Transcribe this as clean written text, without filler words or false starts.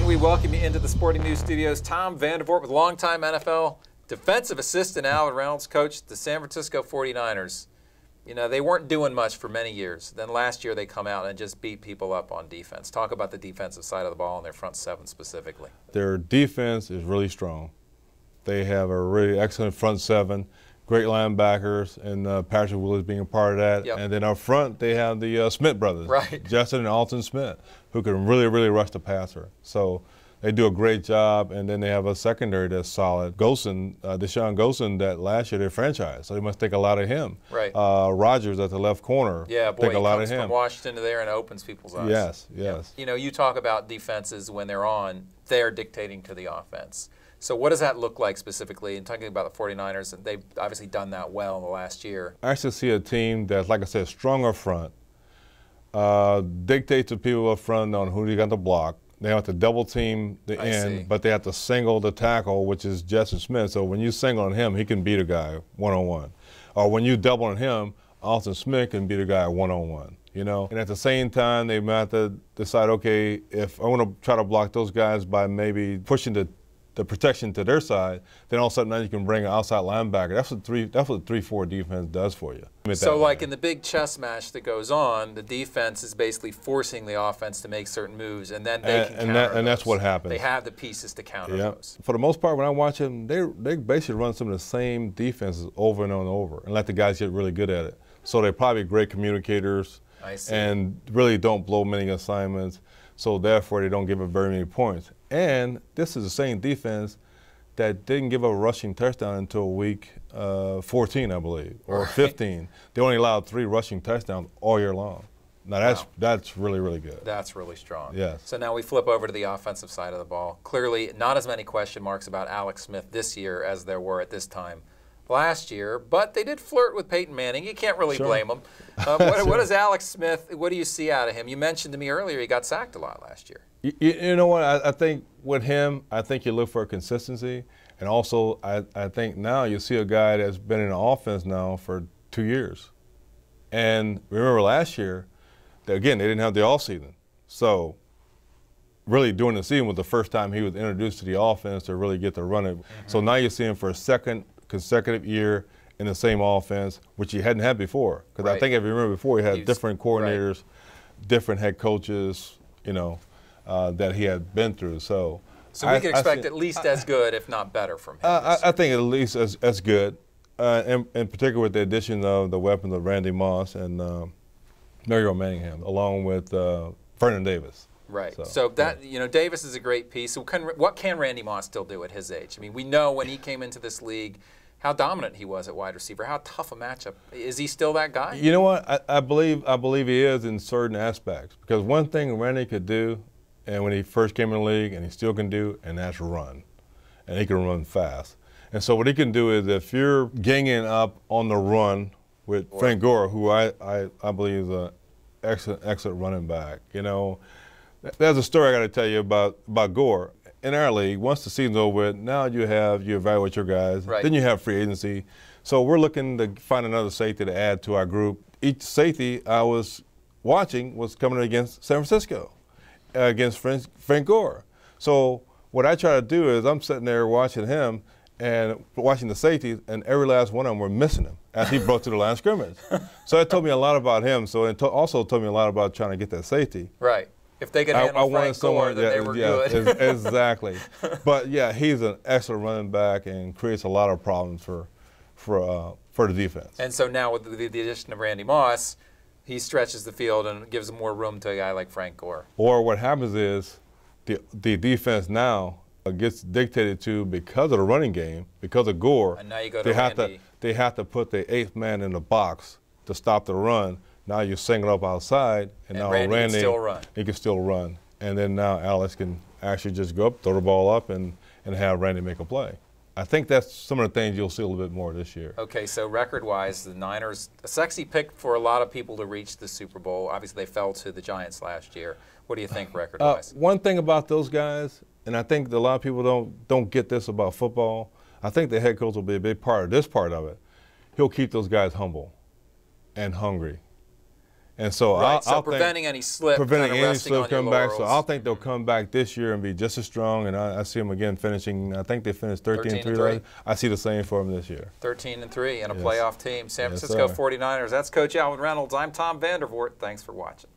morning, we welcome you into the Sporting News Studios. Tom Vandervoort with longtime NFL defensive assistant Alvin Reynolds coached the San Francisco 49ers. You know, they weren't doing much for many years. Then last year they come out and just beat people up on defense. Talk about the defensive side of the ball and their front seven specifically. Their defense is really strong. They have a really excellent front seven, great linebackers, and Patrick Willis being a part of that. Yep. And then up front, they have the Smith brothers, right. Justin and Alton Smith, who can really, really rush the passer. So they do a great job, and then they have a secondary that's solid. Deshaun Golson, that last year they franchised, so they must think a lot of him. Right. Rogers at the left corner, yeah, boy, think a lot of he comes him. from Washington to there and opens people's eyes. Yes, yes. Yep. You know, you talk about defenses when they're on, they're dictating to the offense. So what does that look like specifically? And talking about the 49ers, and they've obviously done that well in the last year. I actually see a team that's, like I said, strong up front, dictate to people up front on who they got to block. They have to double team the end, but they have to single the tackle, which is Justin Smith. So when you single on him, he can beat a guy one-on-one. Or when you double on him, Alton Smith can beat a guy one-on-one. You know, and at the same time, they might have to decide, okay, if I want to try to block those guys by maybe pushing the protection to their side, then all of a sudden now you can bring an outside linebacker. That's what 3-4 defense does for you. So like in the big chess match that goes on, the defense is basically forcing the offense to make certain moves, and then they can counter those. And that's what happens. They have the pieces to counter those. For the most part, when I watch them, they basically run some of the same defenses over and over and let the guys get really good at it. So they're probably great communicators and really don't blow many assignments. So therefore, they don't give up very many points. And this is the same defense that didn't give up a rushing touchdown until week 14, I believe, or 15. They only allowed 3 rushing touchdowns all year long. Now that's really, really good. That's really strong. Yes. So now we flip over to the offensive side of the ball. Clearly, not as many question marks about Alex Smith this year as there were at this time last year, but they did flirt with Peyton Manning. You can't really blame them. What is Alex Smith? What do you see out of him? You mentioned to me earlier he got sacked a lot last year. You know what? I think with him, I think you look for consistency, and also I think now you see a guy that's been in the offense now for 2 years. And remember last year, again, they didn't have the offseason. So really during the season was the first time he was introduced to the offense to really get to run it. So now you see him for a second consecutive year in the same offense, which he hadn't had before. Because I think if you remember before, he had different coordinators, different head coaches, you know, that he had been through. So we can expect at least as good, if not better, from him. I think at least as good, in particular with the addition of the weapons of Randy Moss and Mario Manningham, along with Vernon Davis. Right. So that, you know, Davis is a great piece. So what can Randy Moss still do at his age? I mean, we know when he came into this league how dominant he was at wide receiver, how tough a matchup. Is he still that guy? You know what? I believe he is in certain aspects. Because one thing Randy could do, and when he first came in the league, and he still can do, and that's run. And he can run fast. And so what he can do is if you're ganging up on the run with Frank Gore, who I believe is an excellent running back, you know, there's a story I got to tell you about Gore. In our league, once the season's over, now you evaluate your guys. Then you have free agency. So we're looking to find another safety to add to our group. Each safety I was watching was coming against San Francisco, against Frank Gore. So what I try to do is I'm sitting there watching him and watching the safeties, and every last one of them were missing him as he broke to the line of scrimmage. So that told me a lot about him. So it also told me a lot about trying to get that safety. Right. If they could handle Frank Gore, then they were good. Exactly. But yeah, he's an excellent running back and creates a lot of problems for the defense. And so now with the addition of Randy Moss, he stretches the field and gives more room to a guy like Frank Gore. Or what happens is the defense now gets dictated to because of the running game, because of Gore. And now you go to Randy. They have to put the 8th man in the box to stop the run. Now you're singled up outside, and now Randy can still run. He can still run. And then now Alex can actually just go up, throw the ball up, and have Randy make a play. I think that's some of the things you'll see a little bit more this year. Okay, so record-wise, the Niners, a sexy pick for a lot of people to reach the Super Bowl. Obviously, they fell to the Giants last year. What do you think record-wise? One thing about those guys, and I think a lot of people don't get this about football, I think the head coach will be a big part of this part of it. He'll keep those guys humble and hungry. And so right. I'll preventing think, any slip, preventing kind of any slip on your come back. So laurels. I'll think they'll come back this year and be just as strong. And I see them again finishing. I think they finished 13-3. I see the same for them this year. 13-3 and a Yes. playoff team. San Francisco 49ers. That's Coach Alvin Reynolds. I'm Tom Vandervoort. Thanks for watching.